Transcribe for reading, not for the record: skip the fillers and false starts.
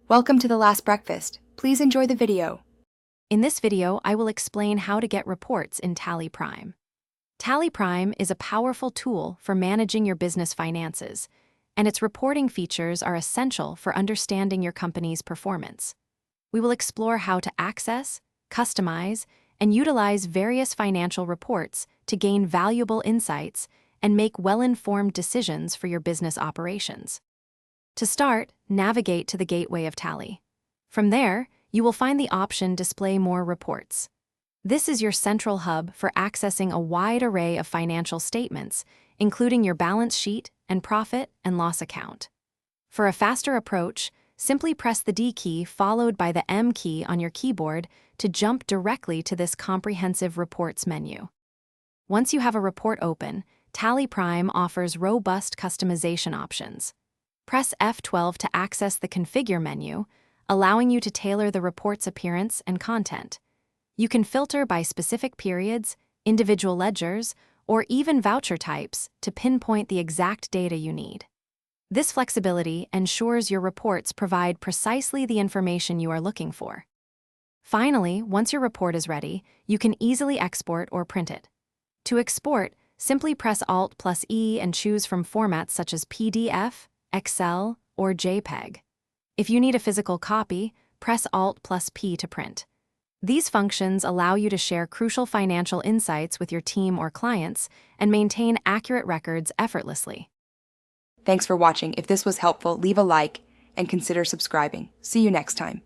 Welcome to The Last Breakfast. Please enjoy the video. In this video, I will explain how to get reports in Tally Prime. Tally Prime is a powerful tool for managing your business finances, and its reporting features are essential for understanding your company's performance. We will explore how to access, customize, and utilize various financial reports to gain valuable insights and make well-informed decisions for your business operations. To start, navigate to the gateway of Tally. From there, you will find the option Display More Reports. This is your central hub for accessing a wide array of financial statements, including your balance sheet and profit and loss account. For a faster approach, simply press the D key followed by the M key on your keyboard to jump directly to this comprehensive reports menu. Once you have a report open, Tally Prime offers robust customization options. Press F12 to access the Configure menu, allowing you to tailor the report's appearance and content. You can filter by specific periods, individual ledgers, or even voucher types to pinpoint the exact data you need. This flexibility ensures your reports provide precisely the information you are looking for. Finally, once your report is ready, you can easily export or print it. To export, simply press Alt+E and choose from formats such as PDF, Excel, or JPEG. If you need a physical copy, press Alt+P to print. These functions allow you to share crucial financial insights with your team or clients and maintain accurate records effortlessly. Thanks for watching. If this was helpful, leave a like and consider subscribing. See you next time.